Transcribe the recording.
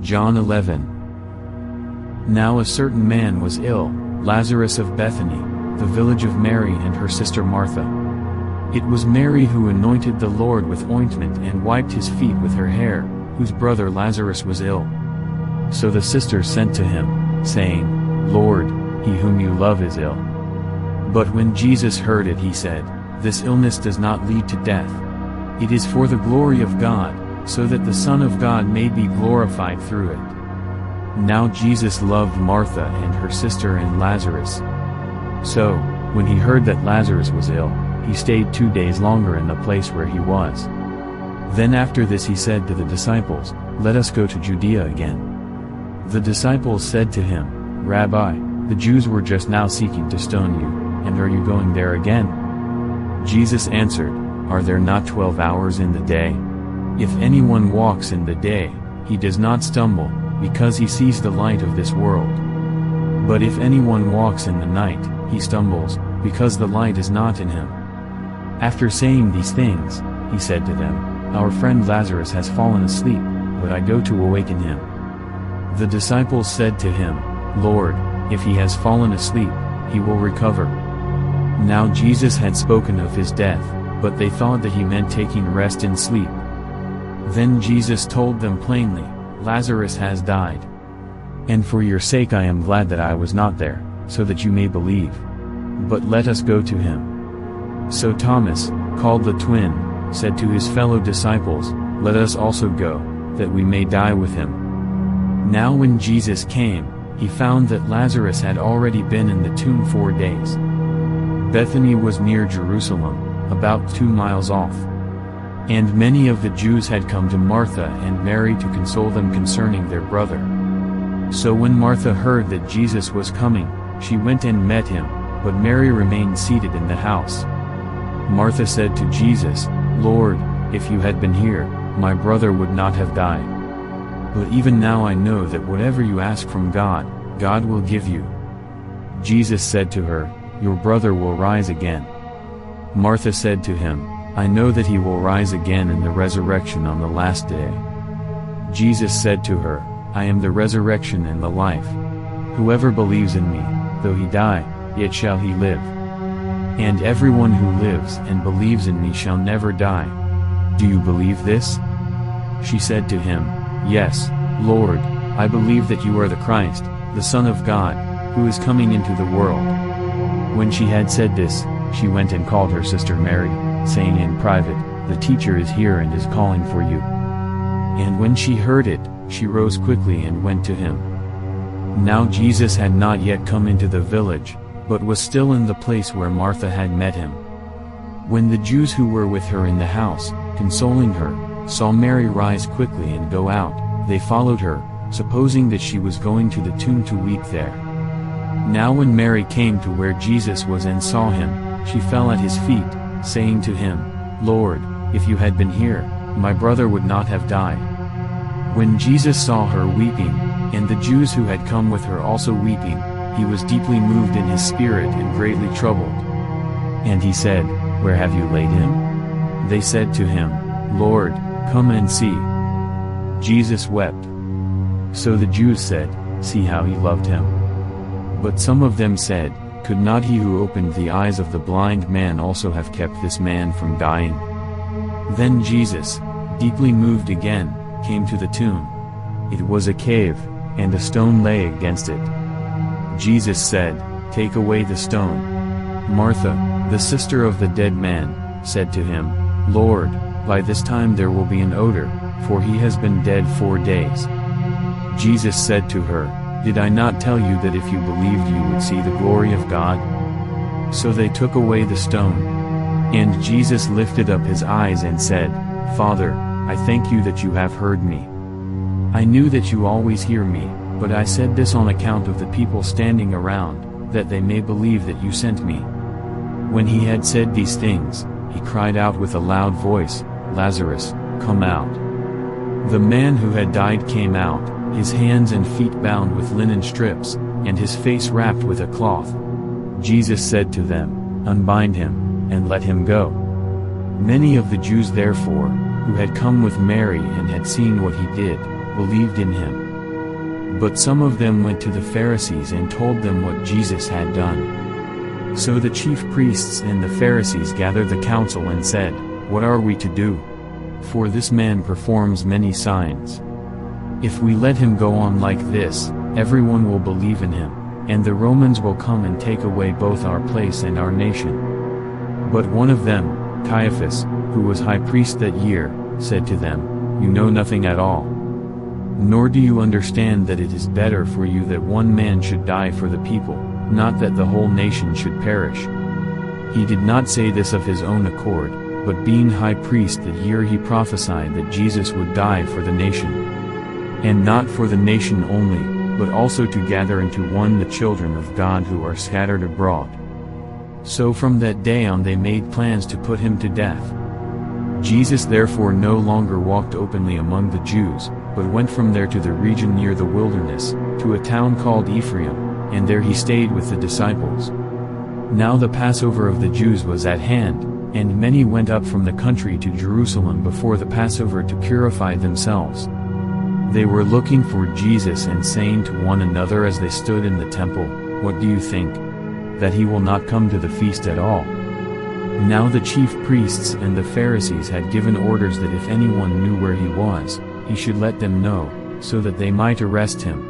John 11. Now a certain man was ill, Lazarus of Bethany, the village of Mary and her sister Martha. It was Mary who anointed the Lord with ointment and wiped his feet with her hair, whose brother Lazarus was ill. So the sisters sent to him, saying, Lord, he whom you love is ill. But when Jesus heard it, he said, This illness does not lead to death. It is for the glory of God, so that the Son of God may be glorified through it. Now Jesus loved Martha and her sister and Lazarus. So, when he heard that Lazarus was ill, he stayed 2 days longer in the place where he was. Then after this he said to the disciples, Let us go to Judea again. The disciples said to him, Rabbi, the Jews were just now seeking to stone you, and are you going there again? Jesus answered, Are there not 12 hours in the day? If anyone walks in the day, he does not stumble, because he sees the light of this world. But if anyone walks in the night, he stumbles, because the light is not in him. After saying these things, he said to them, Our friend Lazarus has fallen asleep, but I go to awaken him. The disciples said to him, Lord, if he has fallen asleep, he will recover. Now Jesus had spoken of his death, but they thought that he meant taking rest in sleep. Then Jesus told them plainly, Lazarus has died. And for your sake I am glad that I was not there, so that you may believe. But let us go to him. So Thomas, called the twin, said to his fellow disciples, Let us also go, that we may die with him. Now when Jesus came, he found that Lazarus had already been in the tomb 4 days. Bethany was near Jerusalem, about 2 miles off. And many of the Jews had come to Martha and Mary to console them concerning their brother. So when Martha heard that Jesus was coming, she went and met him, but Mary remained seated in the house. Martha said to Jesus, Lord, if you had been here, my brother would not have died. But even now I know that whatever you ask from God, God will give you. Jesus said to her, Your brother will rise again. Martha said to him, I know that he will rise again in the resurrection on the last day. Jesus said to her, I am the resurrection and the life. Whoever believes in me, though he die, yet shall he live. And everyone who lives and believes in me shall never die. Do you believe this? She said to him, Yes, Lord, I believe that you are the Christ, the Son of God, who is coming into the world. When she had said this, she went and called her sister Mary, saying in private, The teacher is here and is calling for you. And when she heard it, she rose quickly and went to him. Now Jesus had not yet come into the village, but was still in the place where Martha had met him. When the Jews who were with her in the house, consoling her, saw Mary rise quickly and go out, they followed her, supposing that she was going to the tomb to weep there. Now when Mary came to where Jesus was and saw him, she fell at his feet, saying to him, Lord, if you had been here, my brother would not have died. When Jesus saw her weeping, and the Jews who had come with her also weeping, he was deeply moved in his spirit and greatly troubled. And he said, Where have you laid him? They said to him, Lord, come and see. Jesus wept. So the Jews said, See how he loved him. But some of them said, Could not he who opened the eyes of the blind man also have kept this man from dying? Then Jesus, deeply moved again, came to the tomb. It was a cave, and a stone lay against it. Jesus said, Take away the stone. Martha, the sister of the dead man, said to him, Lord, by this time there will be an odor, for he has been dead 4 days. Jesus said to her, Did I not tell you that if you believed you would see the glory of God? So they took away the stone. And Jesus lifted up his eyes and said, Father, I thank you that you have heard me. I knew that you always hear me, but I said this on account of the people standing around, that they may believe that you sent me. When he had said these things, he cried out with a loud voice, Lazarus, come out. The man who had died came out, his hands and feet bound with linen strips, and his face wrapped with a cloth. Jesus said to them, Unbind him, and let him go. Many of the Jews therefore, who had come with Mary and had seen what he did, believed in him. But some of them went to the Pharisees and told them what Jesus had done. So the chief priests and the Pharisees gathered the council and said, "What are we to do? For this man performs many signs. If we let him go on like this, everyone will believe in him, and the Romans will come and take away both our place and our nation." But one of them, Caiaphas, who was high priest that year, said to them, "You know nothing at all. Nor do you understand that it is better for you that one man should die for the people, not that the whole nation should perish." He did not say this of his own accord, but being high priest that year he prophesied that Jesus would die for the nation. And not for the nation only, but also to gather into one the children of God who are scattered abroad. So from that day on they made plans to put him to death. Jesus therefore no longer walked openly among the Jews, but went from there to the region near the wilderness, to a town called Ephraim, and there he stayed with the disciples. Now the Passover of the Jews was at hand, and many went up from the country to Jerusalem before the Passover to purify themselves. They were looking for Jesus and saying to one another as they stood in the temple, "What do you think? That he will not come to the feast at all?" Now the chief priests and the Pharisees had given orders that if anyone knew where he was, he should let them know, so that they might arrest him.